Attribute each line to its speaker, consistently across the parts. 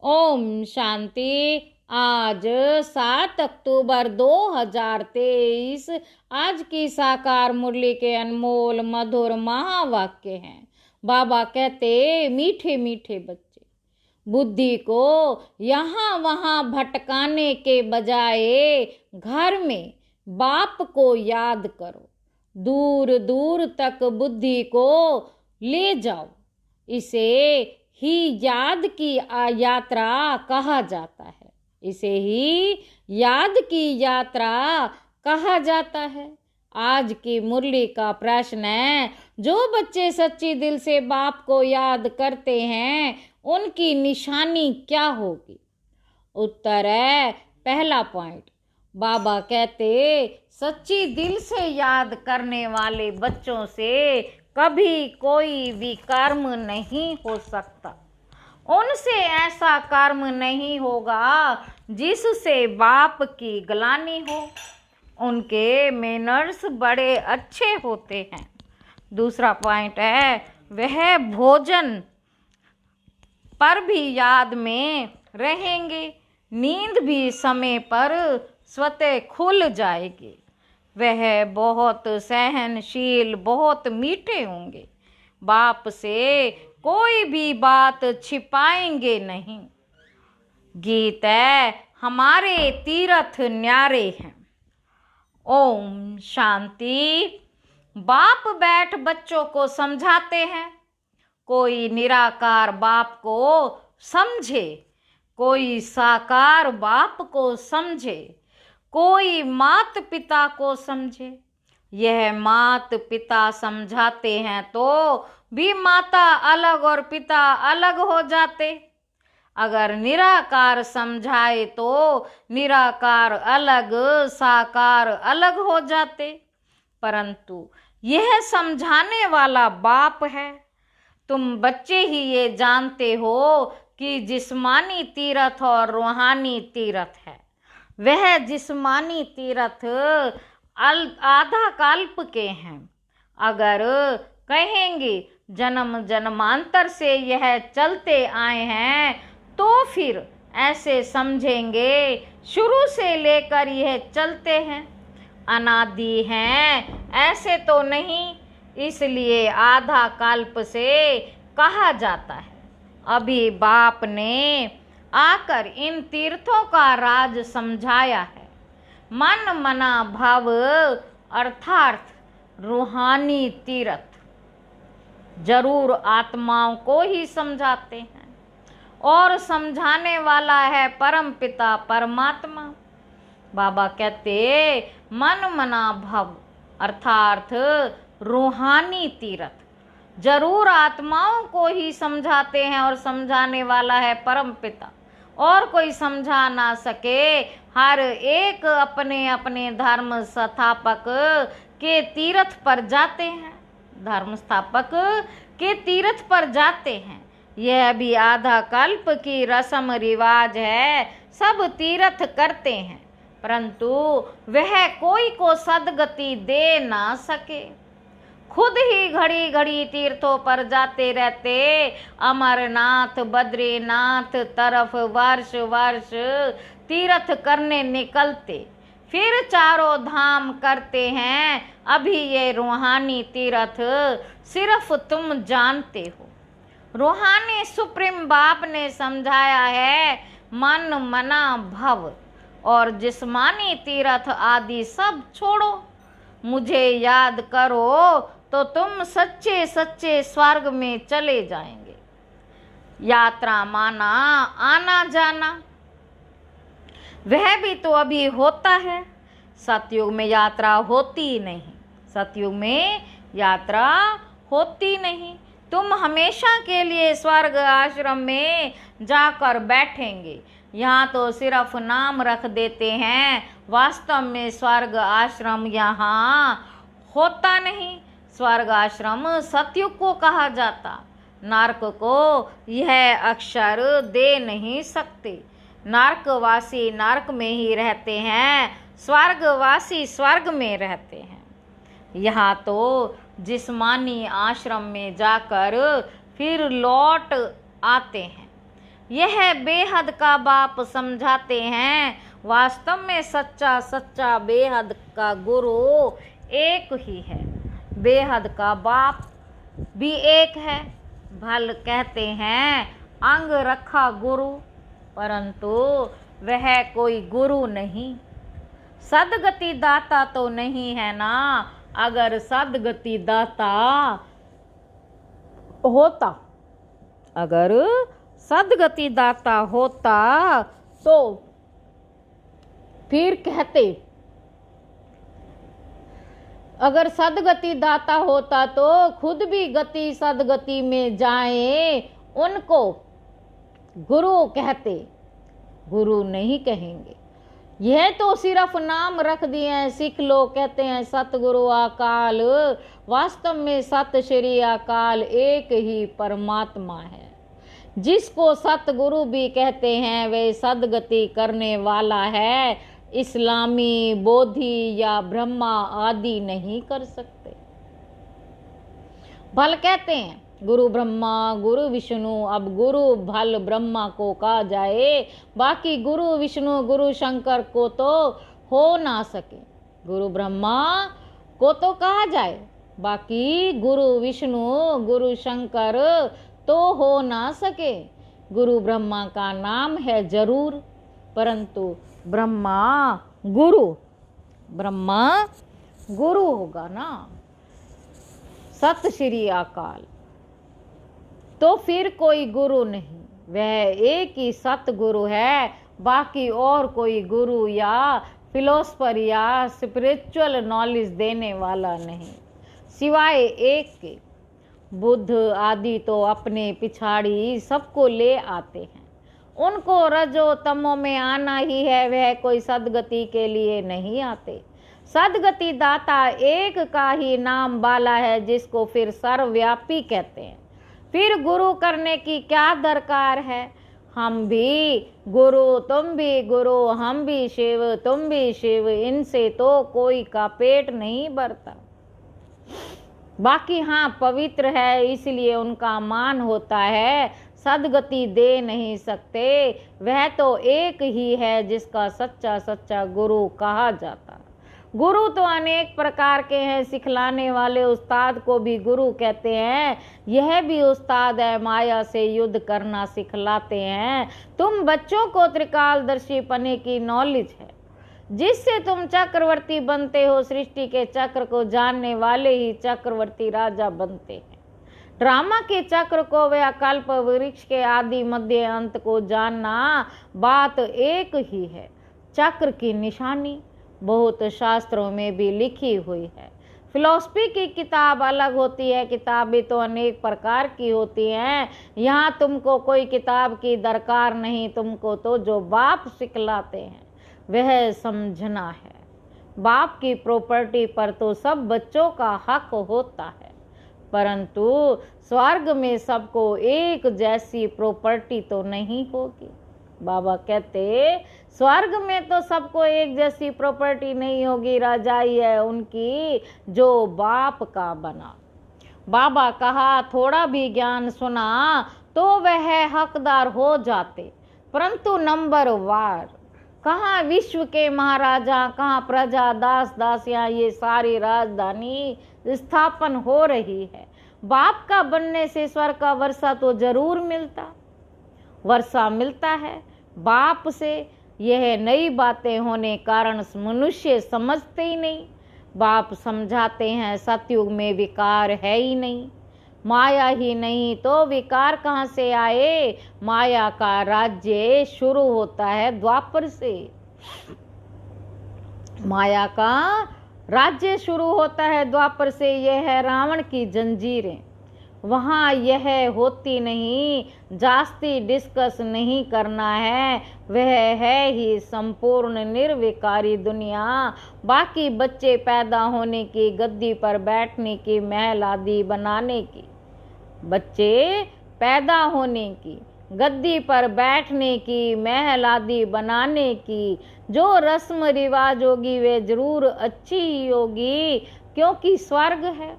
Speaker 1: ओम शांति। आज 7 अक्टूबर 2023 आज की साकार मुरली के अनमोल मधुर महावाक्य हैं। बाबा कहते, मीठे मीठे बच्चे, बुद्धि को यहाँ वहाँ भटकाने के बजाय घर में बाप को याद करो। दूर दूर तक बुद्धि को ले जाओ। इसे ही याद की यात्रा कहा जाता है। इसे ही याद की यात्रा कहा जाता है। आज की मुरली का प्रश्न है, जो बच्चे सच्ची दिल से बाप को याद करते हैं उनकी निशानी क्या होगी? उत्तर है, पहला पॉइंट, बाबा कहते, सच्ची दिल से याद करने वाले बच्चों से कभी कोई भी कर्म नहीं हो सकता। उनसे ऐसा कर्म नहीं होगा जिससे बाप की ग्लानि हो। उनके मैनर्स बड़े अच्छे होते हैं। दूसरा पॉइंट है, वह भोजन पर भी याद में रहेंगे। नींद भी समय पर स्वतः खुल जाएगी। वह बहुत सहनशील, बहुत मीठे होंगे। बाप से कोई भी बात छिपाएंगे नहीं। गीत है, हमारे तीर्थ न्यारे हैं। ओम शांति। बाप बैठ बच्चों को समझाते हैं। कोई निराकार बाप को समझे, कोई साकार बाप को समझे, कोई मात पिता को समझे। यह मात पिता समझाते हैं तो भी माता अलग और पिता अलग हो जाते। अगर निराकार समझाए तो निराकार अलग, साकार अलग हो जाते। परंतु यह समझाने वाला बाप है। तुम बच्चे ही ये जानते हो कि जिस्मानी तीर्थ और रूहानी तीर्थ है। वह जिस्मानी तीर्थ आधा कल्प के हैं। अगर कहेंगे जन्म जन्मांतर से यह चलते आए हैं तो फिर ऐसे समझेंगे शुरू से लेकर यह चलते हैं, अनादि हैं। ऐसे तो नहीं, इसलिए आधा कल्प से कहा जाता है। अभी बाप ने आकर इन तीर्थों का राज समझाया है। मन मना भाव अर्थात रूहानी तीर्थ जरूर आत्माओं को ही समझाते हैं और समझाने वाला है परम पिता परमात्मा। बाबा कहते, मन मना भाव अर्थात रूहानी तीर्थ जरूर आत्माओं को ही समझाते हैं और समझाने वाला है परम पिता। और कोई समझा ना सके। हर एक अपने अपने धर्म स्थापक के तीर्थ पर जाते हैं। धर्म स्थापक के तीर्थ पर जाते हैं। यह भी आधा कल्प की रस्म रिवाज है। सब तीर्थ करते हैं, परंतु वह कोई को सदगति दे ना सके। खुद ही घड़ी घड़ी तीर्थों पर जाते रहते। अमरनाथ बद्रीनाथ तरफ वर्ष वर्ष तीर्थ करने निकलते, फिर चारों धाम करते हैं। अभी ये रूहानी तीर्थ सिर्फ तुम जानते हो। रूहानी सुप्रीम बाप ने समझाया है, मन मना भव और जिस्मानी तीर्थ आदि सब छोड़ो। मुझे याद करो तो तुम सच्चे सच्चे स्वर्ग में चले जाएंगे। यात्रा माना आना जाना, वह भी तो अभी होता है। सतयुग में यात्रा होती नहीं। सतयुग में यात्रा होती नहीं। तुम हमेशा के लिए स्वर्ग आश्रम में जाकर बैठेंगे। यहाँ तो सिर्फ नाम रख देते हैं, वास्तव में स्वर्ग आश्रम यहाँ होता नहीं। स्वर्ग आश्रम सतयुग को कहा जाता। नरक को यह अक्षर दे नहीं सकते। नरकवासी नरक में ही रहते हैं, स्वर्गवासी स्वर्ग में रहते हैं। यहाँ तो जिस्मानी आश्रम में जाकर फिर लौट आते हैं। यह बेहद का बाप समझाते हैं। वास्तव में सच्चा सच्चा बेहद का गुरु एक ही है। बेहद का बाप भी एक है। भल कहते हैं अंग रखा गुरु, परंतु वह कोई गुरु नहीं। सदगति दाता तो नहीं है ना। अगर सदगति दाता होता, अगर सदगति दाता होता तो फिर कहते, अगर सदगति दाता होता तो खुद भी गति सदगति में जाए, उनको गुरु कहते, गुरु नहीं कहेंगे। यह तो सिर्फ नाम रख दिए हैं। सिख लोग कहते हैं सतगुरु अकाल, वास्तव में सत श्री अकाल एक ही परमात्मा है। जिसको सतगुरु भी कहते हैं वे सदगति करने वाला है। इस्लामी, बोधि या ब्रह्मा आदि नहीं कर सकते। भल कहते हैं गुरु ब्रह्मा गुरु विष्णु। अब गुरु भल ब्रह्मा को कहा जाए, बाकी गुरु विष्णु गुरु शंकर को तो हो ना सके। गुरु ब्रह्मा को तो कहा जाए, बाकी गुरु विष्णु गुरु शंकर तो हो ना सके। गुरु ब्रह्मा का नाम है जरूर, परंतु ब्रह्मा गुरु होगा ना। सत श्री अकाल तो फिर कोई गुरु नहीं, वह एक ही सतगुरु है। बाकी और कोई गुरु या फिलोसफर या स्पिरिचुअल नॉलेज देने वाला नहीं, सिवाय एक के। बुद्ध आदि तो अपने पिछाड़ी सबको ले आते हैं। उनको रजो तमो में आना ही है, वह कोई सदगति के लिए नहीं आते। सदगति दाता एक का ही नाम वाला है, जिसको फिर सर्वव्यापी कहते हैं। फिर गुरु करने की क्या दरकार है। हम भी गुरु, तुम भी गुरु, हम भी शिव, तुम भी शिव। इनसे तो कोई का पेट नहीं भरता। बाकी हाँ पवित्र है, इसलिए उनका मान होता है। सदगति दे नहीं सकते। वह तो एक ही है जिसका सच्चा सच्चा गुरु कहा जाता। गुरु तो अनेक प्रकार के हैं। सिखलाने वाले उस्ताद को भी गुरु कहते हैं। यह भी उस्ताद है, माया से युद्ध करना सिखलाते हैं। तुम बच्चों को त्रिकालदर्शी पने की नॉलेज है, जिससे तुम चक्रवर्ती बनते हो। सृष्टि के चक्र को जानने वाले ही चक्रवर्ती राजा बनते हैं। ड्रामा के चक्र को व कल्प वृक्ष के आदि मध्य अंत को जानना बात एक ही है। चक्र की निशानी बहुत शास्त्रों में भी लिखी हुई है। फिलॉसफी की किताब अलग होती है, किताबें तो अनेक प्रकार की होती हैं। यहाँ तुमको कोई किताब की दरकार नहीं, तुमको तो जो बाप सिखलाते हैं वह समझना है। बाप की प्रॉपर्टी पर तो सब बच्चों का हक होता है, परंतु स्वर्ग में सबको एक जैसी प्रॉपर्टी तो नहीं होगी। बाबा कहते स्वर्ग में तो सबको एक जैसी प्रॉपर्टी नहीं होगी। रजाई है उनकी जो बाप का बना। बाबा कहा थोड़ा भी ज्ञान सुना तो वह हकदार हो जाते, परंतु नंबर वार। कहाँ विश्व के महाराजा, कहाँ प्रजा दास दासियां, ये सारी राजधानी स्थापन हो रही है। बाप का बनने से स्वर्ग का वर्षा तो जरूर मिलता, वर्षा मिलता है बाप से। यह नई बातें होने कारण मनुष्य समझते ही नहीं। बाप समझाते हैं सतयुग में विकार है ही नहीं, माया ही नहीं तो विकार कहाँ से आए। माया का राज्य शुरू होता है द्वापर से। माया का राज्य शुरू होता है द्वापर से। यह है रावण की जंजीरें। वहाँ यह होती नहीं, जास्ती डिस्कस नहीं करना है। वह है ही संपूर्ण निर्विकारी दुनिया। बाकी बच्चे पैदा होने की, गद्दी पर बैठने की, महल आदि बनाने की, बच्चे पैदा होने की, गद्दी पर बैठने की, महल आदि बनाने की जो रस्म रिवाज होगी वे जरूर अच्छी ही होगी, क्योंकि स्वर्ग है।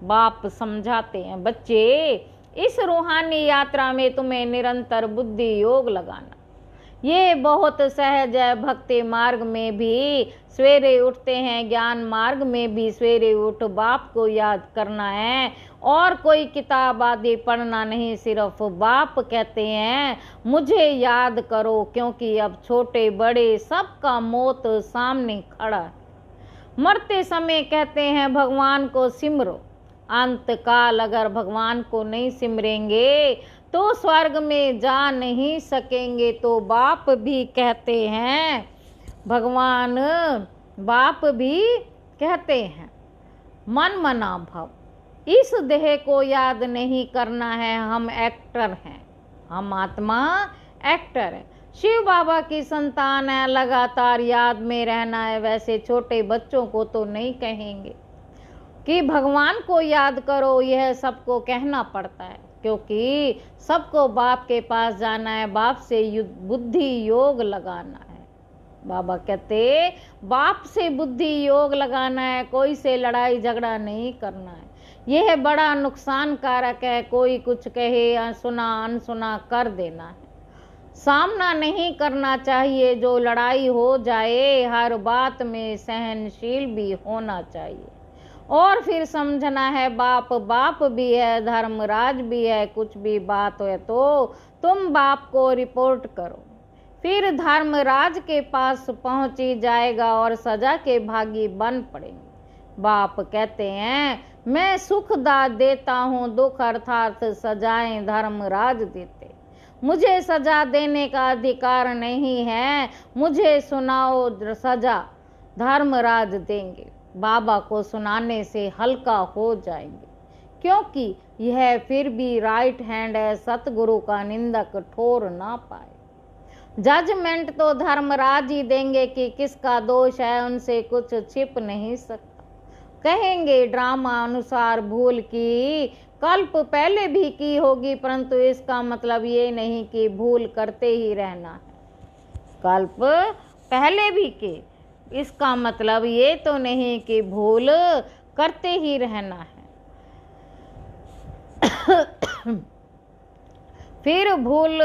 Speaker 1: बाप समझाते हैं बच्चे इस रूहानी यात्रा में तुम्हें निरंतर बुद्धि योग लगाना। ये बहुत सहज है। भक्ति मार्ग में भी सवेरे उठते हैं, ज्ञान मार्ग में भी सवेरे उठ बाप को याद करना है और कोई किताब आदि पढ़ना नहीं। सिर्फ बाप कहते हैं मुझे याद करो, क्योंकि अब छोटे बड़े सबका मौत सामने खड़ा है। मरते समय कहते हैं भगवान को सिमरो। अंत काल अगर भगवान को नहीं सिमरेंगे तो स्वर्ग में जा नहीं सकेंगे। तो बाप भी कहते हैं, भगवान बाप भी कहते हैं मन मना भव। इस देह को याद नहीं करना है। हम एक्टर हैं, हम आत्मा एक्टर है। शिव बाबा की संतान है, लगातार याद में रहना है। वैसे छोटे बच्चों को तो नहीं कहेंगे कि भगवान को याद करो, यह सबको कहना पड़ता है, क्योंकि सबको बाप के पास जाना है, बाप से बुद्धि योग लगाना है। बाबा कहते बाप से बुद्धि योग लगाना है, कोई से लड़ाई झगड़ा नहीं करना है। यह बड़ा नुकसान कारक है। कोई कुछ कहे सुना अनसुना कर देना है, सामना नहीं करना चाहिए। जो लड़ाई हो जाए हर बात में सहनशील भी होना चाहिए। और फिर समझना है बाप बाप भी है, धर्मराज भी है। कुछ भी बात हो तो तुम बाप को रिपोर्ट करो, फिर धर्मराज के पास पहुंची जाएगा और सजा के भागी बन पड़ेंगे। बाप कहते हैं मैं सुख दाद देता हूँ, दुख अर्थात सजाएं धर्मराज देते। मुझे सजा देने का अधिकार नहीं है, मुझे सुनाओ सजा धर्मराज देंगे। बाबा को सुनाने से हल्का हो जाएंगे, क्योंकि यह फिर भी राइट हैंड है, सतगुरु का निंदक ठोर ना पाए। जजमेंट तो धर्मराज ही देंगे कि किसका दोष है, उनसे कुछ छिप नहीं सकता। कहेंगे ड्रामा अनुसार भूल की कल्प पहले भी की होगी, परंतु इसका मतलब ये नहीं कि भूल करते ही रहना है। कल्प पहले भी के, इसका मतलब ये तो नहीं कि भूल करते ही रहना है। फिर भूल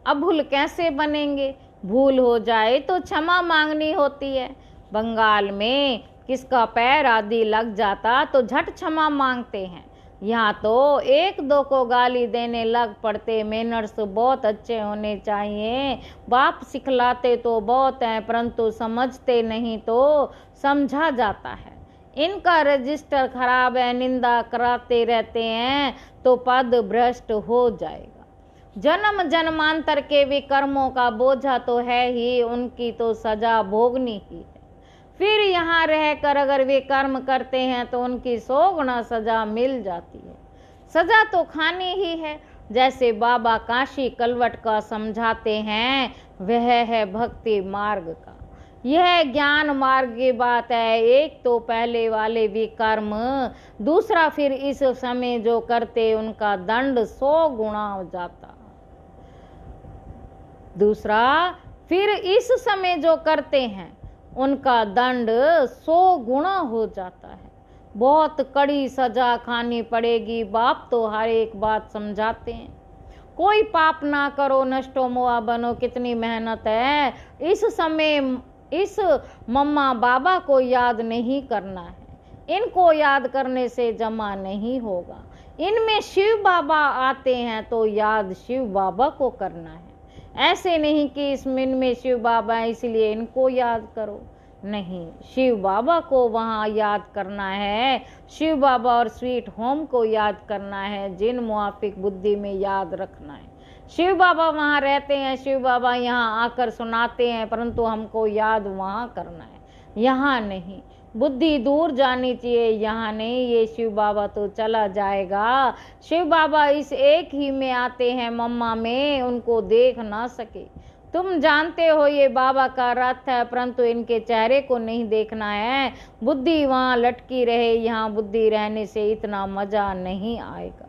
Speaker 1: अभूल कैसे बनेंगे? भूल हो जाए तो क्षमा मांगनी होती है। बंगाल में किसका पैर आदि लग जाता तो झट क्षमा मांगते हैं। यहाँ तो एक दो को गाली देने लग पड़ते। मैनर्स बहुत अच्छे होने चाहिए। बाप सिखलाते तो बहुत हैं, परंतु समझते नहीं तो समझा जाता है। इनका रजिस्टर खराब है, निंदा कराते रहते हैं तो पद भ्रष्ट हो जाएगा। जन्म जन्मांतर के विकर्मों का बोझा तो है ही, उनकी तो सजा भोगनी ही है। फिर यहाँ रहकर अगर वे कर्म करते हैं तो उनकी 100 गुना सजा मिल जाती है। सजा तो खानी ही है। जैसे बाबा काशी कलवट का समझाते हैं, वह है भक्ति मार्ग का। यह ज्ञान मार्ग की बात है। एक तो पहले वाले विकर्म, दूसरा फिर इस समय जो करते उनका दंड 100 गुना हो जाता। दूसरा फिर इस समय जो करते हैं उनका दंड 100 गुना हो जाता है। बहुत कड़ी सजा खानी पड़ेगी। बाप तो हर एक बात समझाते हैं। कोई पाप ना करो, नष्टो मोआ बनो। कितनी मेहनत है। इस समय इस मम्मा बाबा को याद नहीं करना है। इनको याद करने से जमा नहीं होगा। इनमें शिव बाबा आते हैं तो याद शिव बाबा को करना है। ऐसे नहीं कि इनमें शिव बाबा है इसलिए इनको याद करो। नहीं, शिव बाबा को वहाँ याद करना है। शिव बाबा और स्वीट होम को याद करना है। जिन मुआफिक बुद्धि में याद रखना है। शिव बाबा वहाँ रहते हैं, शिव बाबा यहाँ आकर सुनाते हैं, परंतु हमको याद वहाँ करना है, यहाँ नहीं। बुद्धि दूर जानी चाहिए, यहाँ नहीं। ये शिव बाबा तो चला जाएगा। शिव बाबा इस एक ही में आते हैं, मम्मा में उनको देख ना सके। तुम जानते हो ये बाबा का रथ है, परंतु इनके चेहरे को नहीं देखना है। बुद्धि वहाँ लटकी रहे, यहाँ बुद्धि रहने से इतना मजा नहीं आएगा।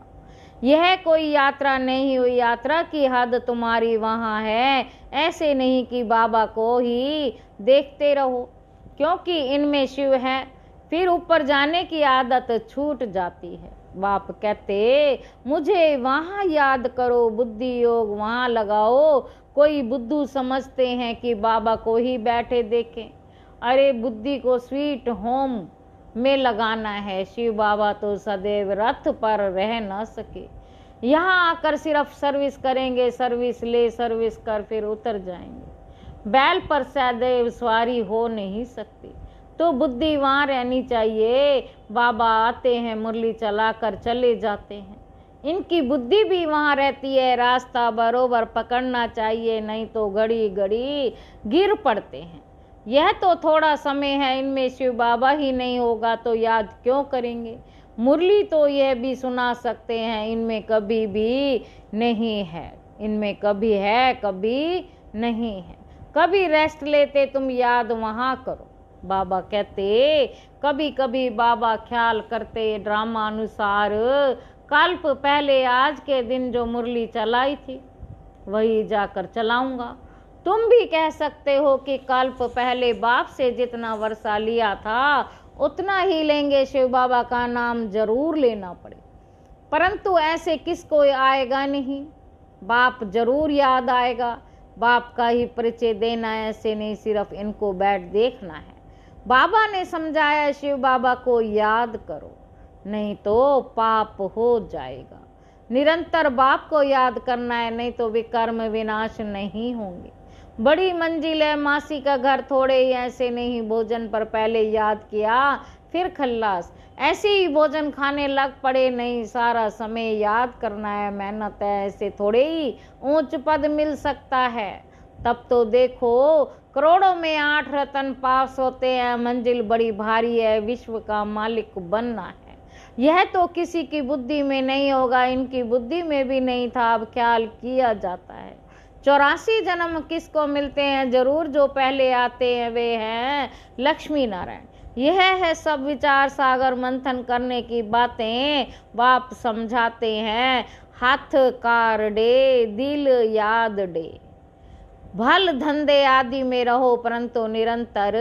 Speaker 1: यह कोई यात्रा नहीं हुई। यात्रा की हद तुम्हारी वहाँ है। ऐसे नहीं कि बाबा को ही देखते रहो, क्योंकि इनमें शिव है। फिर ऊपर जाने की आदत छूट जाती है। बाप कहते मुझे वहां याद करो, बुद्धि योग वहां लगाओ। कोई बुद्धू समझते हैं कि बाबा को ही बैठे देखें। अरे बुद्धि को स्वीट होम में लगाना है। शिव बाबा तो सदैव रथ पर रह न सके, यहाँ आकर सिर्फ सर्विस करेंगे, सर्विस ले सर्विस कर फिर उतर जाएंगे। बैल पर सदैव सवारी हो नहीं सकती, तो बुद्धि वहां रहनी चाहिए। बाबा आते हैं, मुरली चलाकर चले जाते हैं, इनकी बुद्धि भी वहां रहती है। रास्ता बरोबर पकड़ना चाहिए, नहीं तो घड़ी घड़ी गिर पड़ते हैं। यह तो थोड़ा समय है, इनमें शिव बाबा ही नहीं होगा तो याद क्यों करेंगे। मुरली तो यह भी सुना सकते हैं, इनमें कभी भी नहीं है, इनमें कभी है कभी नहीं है। कभी रेस्ट लेते तुम याद वहां करो। बाबा कहते कभी कभी बाबा ख्याल करते ड्रामा अनुसार, कल्प पहले आज के दिन जो मुरली चलाई थी वही जाकर चलाऊंगा। तुम भी कह सकते हो कि कल्प पहले बाप से जितना वर्षा लिया था उतना ही लेंगे। शिव बाबा का नाम जरूर लेना पड़े, परंतु ऐसे किसको आएगा नहीं, बाप जरूर याद आएगा। बाप का ही परिचय देना है, ऐसे नहीं सिर्फ इनको बैठ देखना है। बाबा ने समझाया शिव बाबा को याद करो, नहीं तो पाप हो जाएगा। निरंतर बाप को याद करना है, नहीं तो विकर्म विनाश नहीं होंगे। बड़ी मंजिल है, मासी का घर थोड़े ही, ऐसे नहीं भोजन पर पहले याद किया फिर खल्लास। ऐसे ही भोजन खाने लग पड़े, नहीं सारा समय याद करना है, मेहनत है, ऐसे थोड़े ही ऊंच पद मिल सकता है। तब तो देखो करोड़ों में 8 रतन पास होते हैं, मंजिल बड़ी भारी है, विश्व का मालिक बनना है। यह तो किसी की बुद्धि में नहीं होगा, इनकी बुद्धि में भी नहीं था, अब ख्याल किया जाता है। 84 जन्म किसको मिलते हैं, जरूर जो पहले आते हैं वे हैं लक्ष्मी नारायण। यह है सब विचार सागर मंथन करने की बातें बाप समझाते हैं। हाथ कार डे दिल याद डे, भल धंधे आदि में रहो परंतु निरंतर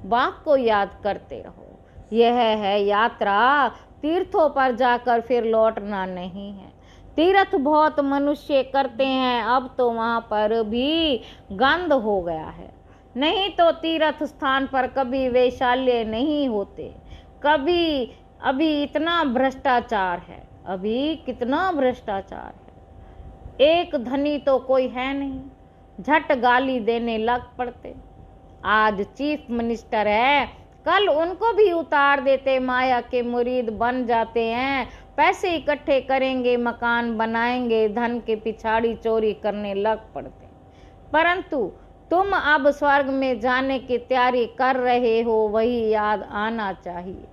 Speaker 1: बाप को याद करते रहो। यह है यात्रा, तीर्थों पर जाकर फिर लौटना नहीं है। तीर्थ बहुत मनुष्य करते हैं, अब तो वहां पर भी गंद हो गया है, नहीं तो तीर्थ स्थान पर कभी वैशाल्य नहीं होते। कभी अभी इतना भ्रष्टाचार है, अभी कितना भ्रष्टाचार है। एक धनी तो कोई है नहीं, झट गाली देने लग पड़ते। आज चीफ मिनिस्टर है, कल उनको भी उतार देते, माया के मुरीद बन जाते हैं। पैसे इकट्ठे करेंगे, मकान बनाएंगे, धन के पिछाड़ी चोरी करने लग पड़ते। परंतु तुम अब स्वर्ग में जाने की तैयारी कर रहे हो, वही याद आना चाहिए।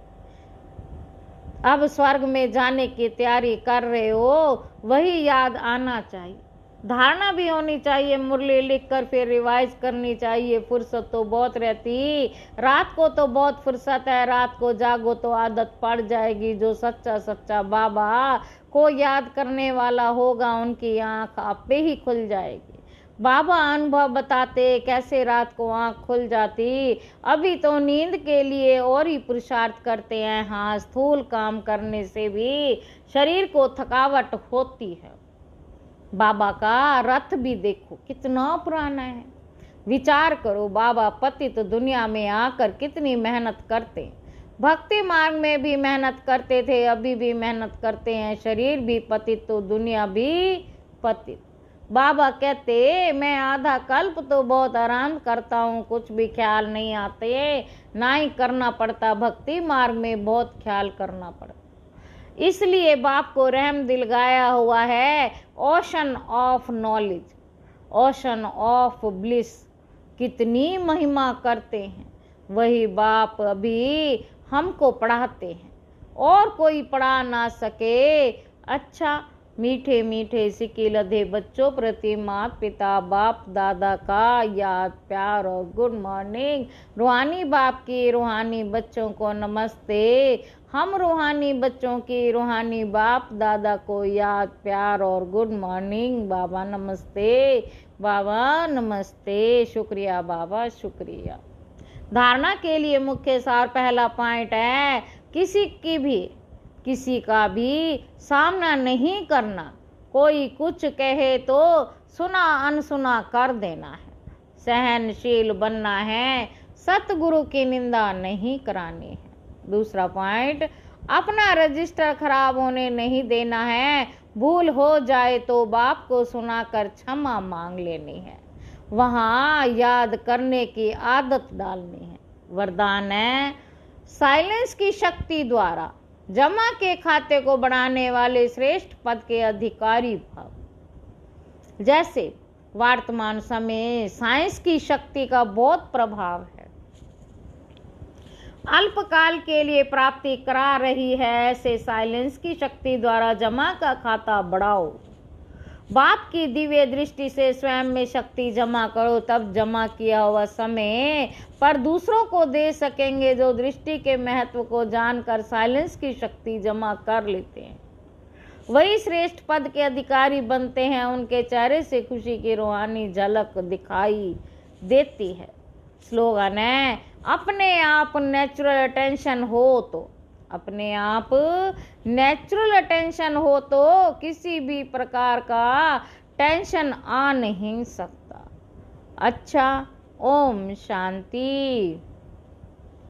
Speaker 1: अब स्वर्ग में जाने की तैयारी कर रहे हो, वही याद आना चाहिए। धारणा भी होनी चाहिए, मुरली लिखकर फिर रिवाइज करनी चाहिए। फुर्सत तो बहुत रहती, रात को तो बहुत फुर्सत है, रात को जागो तो आदत पड़ जाएगी। जो सच्चा सच्चा बाबा को याद करने वाला होगा, उनकी आंख आपे ही खुल जाएगी। बाबा अनुभव बताते कैसे रात को आंख खुल जाती। अभी तो नींद के लिए और ही पुरुषार्थ करते हैं। हाँ, स्थूल काम करने से भी शरीर को थकावट होती है। बाबा का रथ भी देखो कितना पुराना है। विचार करो, बाबा पतित दुनिया में आकर कितनी मेहनत करते। भक्ति मार्ग में भी मेहनत करते थे, अभी भी मेहनत करते हैं। शरीर भी पतित तो दुनिया भी पतित। बाबा कहते मैं आधा कल्प तो बहुत आराम करता हूँ, कुछ भी ख्याल नहीं आते, ना ही करना पड़ता। भक्ति मार्ग में बहुत ख्याल करना पड़ता, इसलिए बाप को रहम दिल गाया हुआ है। Ocean of knowledge, ocean of bliss, कितनी महिमा करते हैं। वही बाप अभी हमको पढ़ाते हैं, और कोई पढ़ा ना सके। अच्छा, मीठे मीठे सिक्के लधे बच्चों प्रति माता पिता बाप दादा का याद प्यार और गुड मॉर्निंग। रूहानी बाप की रूहानी बच्चों को नमस्ते। हम रूहानी बच्चों की रूहानी बाप दादा को याद प्यार और गुड मॉर्निंग। बाबा नमस्ते, बाबा नमस्ते। शुक्रिया बाबा, शुक्रिया। धारणा के लिए मुख्य सार पहला पॉइंट है, किसी की भी किसी का भी सामना नहीं करना। कोई कुछ कहे तो सुना अनसुना कर देना है। सहनशील बनना है, सतगुरु की निंदा नहीं करानी है। दूसरा पॉइंट, अपना रजिस्टर खराब होने नहीं देना है। भूल हो जाए तो बाप को सुनाकर क्षमा मांग लेनी है। वहाँ याद करने की आदत डालनी है। वरदान है, साइलेंस की शक्ति द्वारा जमा के खाते को बढ़ाने वाले श्रेष्ठ पद के अधिकारी भव। जैसे वर्तमान समय साइंस की शक्ति का बहुत प्रभाव है, अल्पकाल के लिए प्राप्ति करा रही है, ऐसे साइलेंस की शक्ति द्वारा जमा का खाता बढ़ाओ। बाप की दिव्य दृष्टि से स्वयं में शक्ति जमा करो, तब जमा किया हुआ समय पर दूसरों को दे सकेंगे जो दृष्टि के महत्व को जानकर साइलेंस की शक्ति जमा कर लेते हैं। वही श्रेष्ठ पद के अधिकारी बनते हैं। उनके चेहरे से खुशी की रूहानी झलक दिखाई देती है। स्लोगन है, अपने आप नेचुरल अटेंशन हो तो, अपने आप नेचुरल अटेंशन हो तो किसी भी प्रकार का टेंशन आ नहीं सकता। अच्छा, ओम शांति।